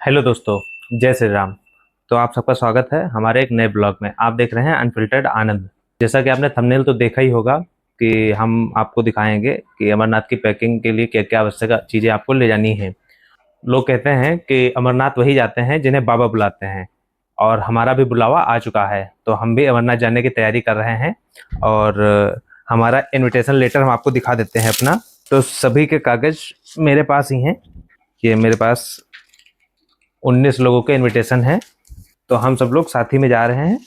Hello दोस्तों, जय श्री राम। तो आप सबका स्वागत है हमारे एक नए ब्लॉग में। आप देख रहे हैं अनफिल्टर्ड आनंद। जैसा कि आपने थंबनेल तो देखा ही होगा कि हम आपको दिखाएंगे कि अमरनाथ की पैकिंग के लिए क्या क्या आवश्यक चीज़ें आपको ले जानी है। लोग कहते हैं कि अमरनाथ वही जाते हैं जिन्हें बाबा बुलाते हैं, और हमारा भी बुलावा आ चुका है। तो हम भी अमरनाथ जाने की तैयारी कर रहे हैं, और हमारा इनविटेशन लेटर हम आपको दिखा देते हैं अपना। तो सभी के कागज मेरे पास ही हैं। ये मेरे पास 19 लोगों के इनविटेशन है। तो हम सब लोग साथ ही में जा रहे हैं,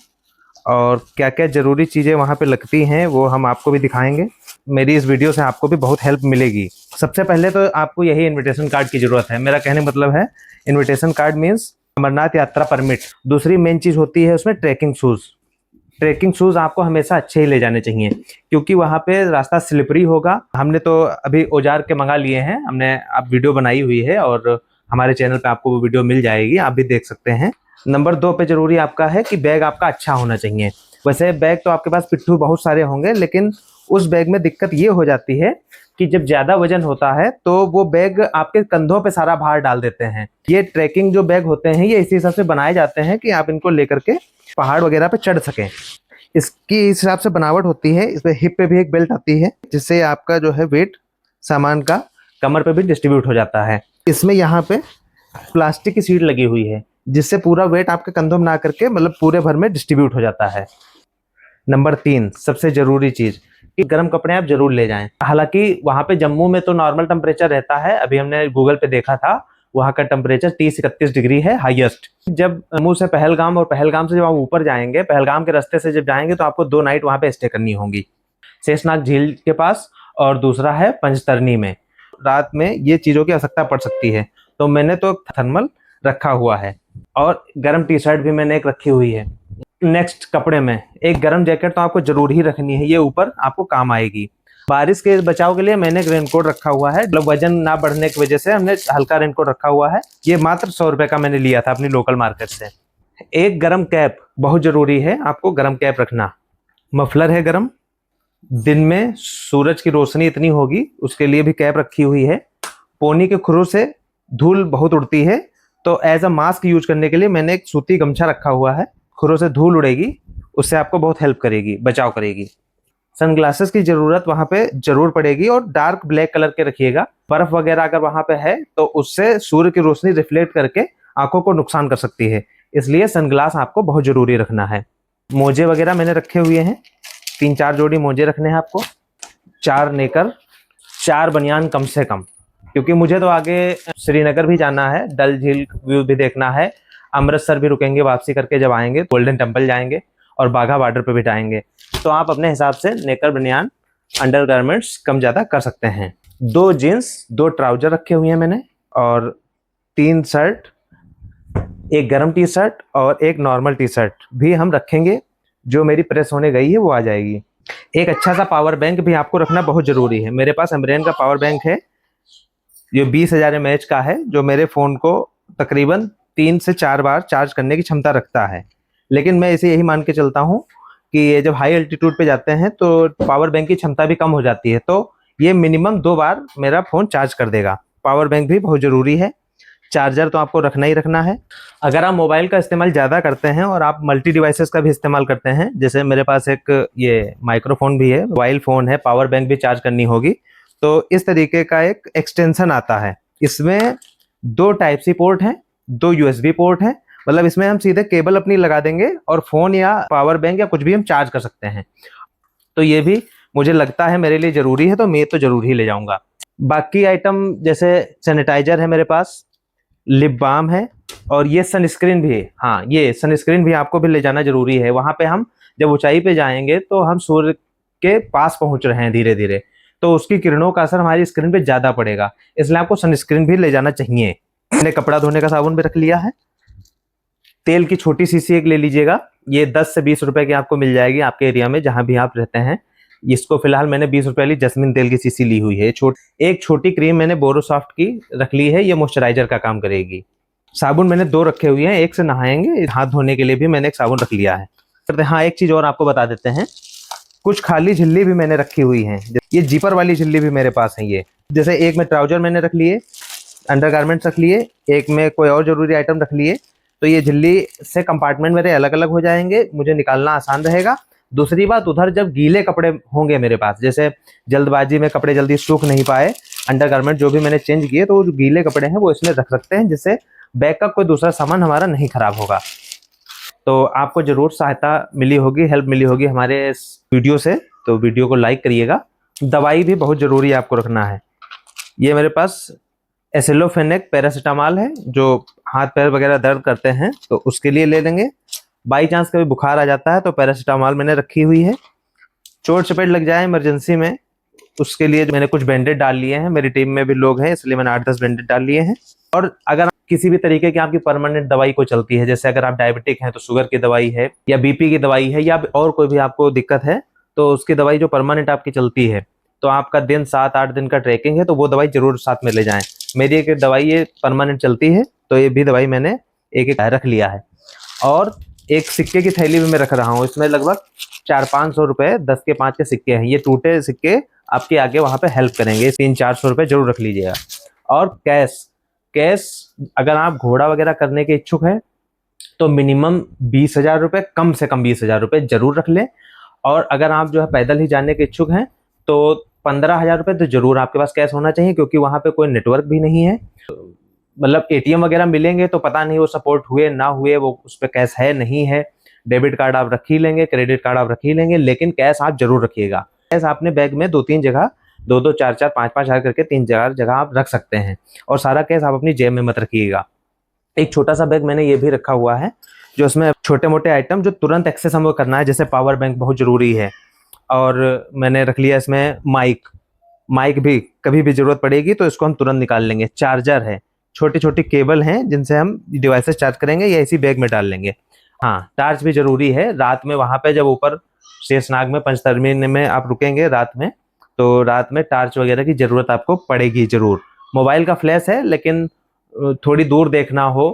और क्या क्या ज़रूरी चीज़ें वहाँ पे लगती हैं वो हम आपको भी दिखाएंगे। मेरी इस वीडियो से आपको भी बहुत हेल्प मिलेगी। सबसे पहले तो आपको यही इनविटेशन कार्ड की ज़रूरत है। मेरा कहने का मतलब है, इनविटेशन कार्ड मीन्स अमरनाथ यात्रा परमिट। दूसरी मेन चीज़ होती है उसमें ट्रैकिंग शूज़। ट्रैकिंग शूज़ आपको हमेशा अच्छे ही ले जाने चाहिए, क्योंकि वहाँ पे रास्ता स्लिपरी होगा। हमने तो अभी औजार के मंगा लिए हैं, हमने अब वीडियो बनाई हुई है, और हमारे चैनल पे आपको वो वीडियो मिल जाएगी, आप भी देख सकते हैं। नंबर 2 पे जरूरी आपका है कि बैग आपका अच्छा होना चाहिए। वैसे बैग तो आपके पास पिट्ठू बहुत सारे होंगे, लेकिन उस बैग में दिक्कत ये हो जाती है कि जब ज़्यादा वजन होता है तो वो बैग आपके कंधों पे सारा भार डाल देते हैं। ये ट्रैकिंग जो बैग होते हैं ये इसी हिसाब से बनाए जाते हैं कि आप इनको लेकर के पहाड़ वगैरह पे चढ़ सकें। इसकी इस हिसाब से बनावट होती है। इसमें हिप पे भी एक बेल्ट आती है, जिससे आपका जो है वेट सामान का कमर पे भी डिस्ट्रीब्यूट हो जाता है। इसमें यहाँ पे प्लास्टिक की सीट लगी हुई है, जिससे पूरा वेट आपके कंधों में ना करके मतलब पूरे भर में डिस्ट्रीब्यूट हो जाता है। नंबर 3 सबसे जरूरी चीज कि गर्म कपड़े आप जरूर ले जाएं। हालांकि वहां पे जम्मू में तो नॉर्मल टेम्परेचर रहता है, अभी हमने गूगल पे देखा था, वहां का टेम्परेचर 30-31 डिग्री है हाईएस्ट। जब जम्मू से पहलगाम, और पहलगाम से जब आप ऊपर जाएंगे, पहलगाम के रास्ते से जब जाएंगे, तो आपको 2 नाइट वहां पे स्टे करनी होगी, शेषनाग झील के पास, और दूसरा है पंचतरनी में। रात में ये चीजों की आवश्यकता पड़ सकती है, तो मैंने तो थर्मल रखा हुआ है, और गर्म टी शर्ट भी मैंने एक रखी हुई है। नेक्स्ट, कपड़े में एक गर्म जैकेट तो आपको जरूर ही रखनी है, ये ऊपर आपको काम आएगी। बारिश के बचाव के लिए मैंने एक रेनकोट रखा हुआ है, मतलब वजन ना बढ़ने की वजह से हमने हल्का रेनकोट रखा हुआ है। ये मात्र 100 रुपए का मैंने लिया था अपनी लोकल मार्केट से। एक गर्म कैप बहुत जरूरी है, आपको गर्म कैप रखना। मफलर है गर्म, दिन में सूरज की रोशनी इतनी होगी उसके लिए भी कैप रखी हुई है। पोनी के खुरों से धूल बहुत उड़ती है, तो एज अ मास्क यूज करने के लिए मैंने एक सूती गमछा रखा हुआ है। खुरों से धूल उड़ेगी, उससे आपको बहुत हेल्प करेगी, बचाव करेगी। सनग्लासेस की जरूरत वहां पे जरूर पड़ेगी, और डार्क ब्लैक कलर के रखिएगा। बर्फ वगैरह अगर वहां पे है तो उससे सूर्य की रोशनी रिफ्लेक्ट करके आंखों को नुकसान कर सकती है, इसलिए सनग्लास आपको बहुत जरूरी रखना है। मोजे वगैरह मैंने रखे हुए हैं, 3-4 जोड़ी मोजे रखने हैं आपको। 4 नेकर, 4 बनियान कम से कम, क्योंकि मुझे तो आगे श्रीनगर भी जाना है, डल झील व्यू भी देखना है, अमृतसर भी रुकेंगे, वापसी करके जब आएंगे गोल्डन टेम्पल जाएंगे, और बाघा बॉर्डर पे भी जाएंगे। तो आप अपने हिसाब से नेकर, बनियान, अंडरगारमेंट्स कम ज्यादा कर सकते हैं। 2 जींस, 2 ट्राउजर रखे हुए हैं मैंने, और 3 शर्ट, एक गर्म टी शर्ट और एक नॉर्मल टी शर्ट भी हम रखेंगे। जो मेरी प्रेस होने गई है वो आ जाएगी। एक अच्छा सा पावर बैंक भी आपको रखना बहुत जरूरी है। मेरे पास एमरेन का पावर बैंक है, ये 20,000 mAh का है, जो मेरे फोन को तकरीबन 3 से 4 बार चार्ज करने की क्षमता रखता है। लेकिन मैं इसे यही मान के चलता हूँ कि ये जब हाई एल्टीट्यूड पे जाते हैं तो पावर बैंक की क्षमता भी कम हो जाती है, तो ये मिनिमम 2 बार मेरा फोन चार्ज कर देगा। पावर बैंक भी बहुत जरूरी है। चार्जर तो आपको रखना ही रखना है। अगर आप मोबाइल का इस्तेमाल ज़्यादा करते हैं और आप मल्टी डिवाइसेस का भी इस्तेमाल करते हैं, जैसे मेरे पास एक ये माइक्रोफोन भी है, मोबाइल फ़ोन है, पावर बैंक भी चार्ज करनी होगी, तो इस तरीके का एक एक्सटेंशन आता है। इसमें 2 टाइप सी पोर्ट हैं, 2 यूएसबी पोर्ट हैं, मतलब इसमें हम सीधे केबल अपनी लगा देंगे और फ़ोन या पावर बैंक या कुछ भी हम चार्ज कर सकते हैं। तो ये भी मुझे लगता है मेरे लिए ज़रूरी है, तो मैं तो ज़रूर ही ले जाऊँगा। बाकी आइटम जैसे सैनिटाइजर है मेरे पास, लिप बाम है, और ये सनस्क्रीन भी है। हाँ, ये सनस्क्रीन भी आपको भी ले जाना जरूरी है। वहां पे हम जब ऊंचाई पे जाएंगे तो हम सूर्य के पास पहुंच रहे हैं धीरे धीरे, तो उसकी किरणों का असर हमारी स्किन पे ज्यादा पड़ेगा, इसलिए आपको सनस्क्रीन भी ले जाना चाहिए। मैंने कपड़ा धोने का साबुन भी रख लिया है। तेल की छोटी शीशी एक ले लीजिएगा, ये 10 से 20 रुपए की आपको मिल जाएगी आपके एरिया में जहां भी आप रहते हैं। इसको फिलहाल मैंने 20 रुपए वाली जस्मिन तेल की शीशी ली हुई है। एक छोटी क्रीम मैंने बोरोसॉफ्ट की रख ली है, ये मॉइस्चराइजर का काम करेगी। साबुन मैंने 2 रखे हुए हैं, एक से नहाएंगे, हाथ धोने के लिए भी मैंने एक साबुन रख लिया है। हाँ, एक चीज और आपको बता देते हैं, कुछ खाली झिल्ली भी मैंने रखी हुई है। ये जीपर वाली झिल्ली भी मेरे पास है। ये जैसे एक में ट्राउजर मैंने रख लिए, अंडरगारमेंट्स रख लिए, एक में कोई और ज़रूरी आइटम रख लिए, तो ये झिल्ली से कंपार्टमेंट मेरे अलग अलग हो जाएंगे, मुझे निकालना आसान रहेगा। दूसरी बात, उधर जब गीले कपड़े होंगे मेरे पास, जैसे जल्दबाजी में कपड़े जल्दी सूख नहीं पाए, अंडरगारमेंट जो भी मैंने चेंज किए, तो वो जो गीले कपड़े हैं वो इसमें रख सकते हैं, जिससे बैग का कोई दूसरा सामान हमारा नहीं खराब होगा। तो आपको जरूर सहायता मिली होगी, हेल्प मिली होगी हमारे इस वीडियो से, तो वीडियो को लाइक करिएगा। दवाई भी बहुत ज़रूरी है आपको रखना है। ये मेरे पास एसिलोफेनेक पैरासीटामॉल है, जो हाथ पैर वगैरह दर्द करते हैं तो उसके लिए ले लेंगे। बाई चांस कभी बुखार आ जाता है तो पैरासीटामॉल मैंने रखी हुई है। चोट चपेट लग जाए इमरजेंसी में, उसके लिए मैंने कुछ बैंडेड डाल लिए हैं, मेरी टीम में भी लोग हैं इसलिए मैंने 8-10 बैंडेड डाल लिए हैं। और अगर किसी भी तरीके की आपकी परमानेंट दवाई को चलती है, जैसे अगर आप डायबिटिक हैं तो शुगर की दवाई है, या बीपी की दवाई है, या और कोई भी आपको दिक्कत है, तो उसकी दवाई जो परमानेंट आपकी चलती है, तो आपका दिन 7-8 दिन का ट्रैकिंग है, तो वो दवाई जरूर साथ में ले जाएं। मेरी एक दवाई ये परमानेंट चलती है, तो ये भी दवाई मैंने एक एक रख लिया है। और एक सिक्के की थैली भी मैं रख रहा हूँ, इसमें लगभग 400-500 रुपए 10 के 5 के सिक्के हैं। ये टूटे सिक्के आपके आगे वहां पे हेल्प करेंगे, 300-400 रुपए जरूर रख लीजिएगा। और कैश अगर आप घोड़ा वगैरह करने के इच्छुक हैं तो मिनिमम 20,000 रुपए, कम से कम 20,000 रुपए जरूर रख लें। और अगर आप जो है पैदल ही जाने के इच्छुक हैं तो 15,000 रुपए तो जरूर आपके पास कैश होना चाहिए, क्योंकि वहां पे कोई नेटवर्क भी नहीं है। मतलब एटीएम वगैरह मिलेंगे तो पता नहीं वो सपोर्ट हुए ना हुए, वो उस पर कैश है नहीं है। डेबिट कार्ड आप रख ही लेंगे, क्रेडिट कार्ड आप रख ही लेंगे, लेकिन कैश आप जरूर रखिएगा। कैश आपने बैग में 2-3 जगह, 2-2, 4-4, 5-5 हजार करके 3 जगह आप रख सकते हैं। और सारा कैश आप अपनी जेब में मत रखिएगा। एक छोटा सा बैग मैंने ये भी रखा हुआ है, जो इसमें छोटे मोटे आइटम जो तुरंत एक्सेस हमको करना है, जैसे पावर बैंक बहुत जरूरी है। और मैंने रख लिया इसमें माइक भी कभी भी जरूरत पड़ेगी तो इसको हम तुरंत निकाल लेंगे। चार्जर है, छोटी छोटी केबल हैं जिनसे हम डिवाइसेस चार्ज करेंगे, या इसी बैग में डाल लेंगे। हाँ, टार्च भी जरूरी है। रात में वहां पे जब ऊपर शेषनाग में पंचतरमी में आप रुकेंगे रात में, तो रात में टार्च वगैरह की जरूरत आपको पड़ेगी जरूर। मोबाइल का फ्लैश है, लेकिन थोड़ी दूर देखना हो,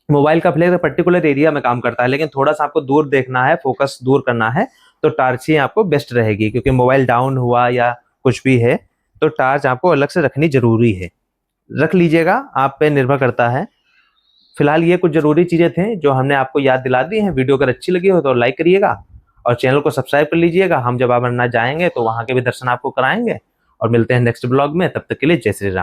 मोबाइल का फ्लैश पर्टिकुलर एरिया में काम करता है, लेकिन थोड़ा सा आपको दूर देखना है, फोकस दूर करना है, तो टार्च ही आपको बेस्ट रहेगी। क्योंकि मोबाइल डाउन हुआ या कुछ भी है तो टार्च आपको अलग से रखनी जरूरी है। रख लीजिएगा, आप पे निर्भर करता है। फिलहाल ये कुछ जरूरी चीजें थी जो हमने आपको याद दिला दी हैं। वीडियो अगर अच्छी लगी हो तो लाइक करिएगा और चैनल को सब्सक्राइब कर लीजिएगा। हम जब अमरनाथ जाएंगे तो वहां के भी दर्शन आपको कराएंगे। और मिलते हैं नेक्स्ट ब्लॉग में, तब तक के लिए जय श्री राम।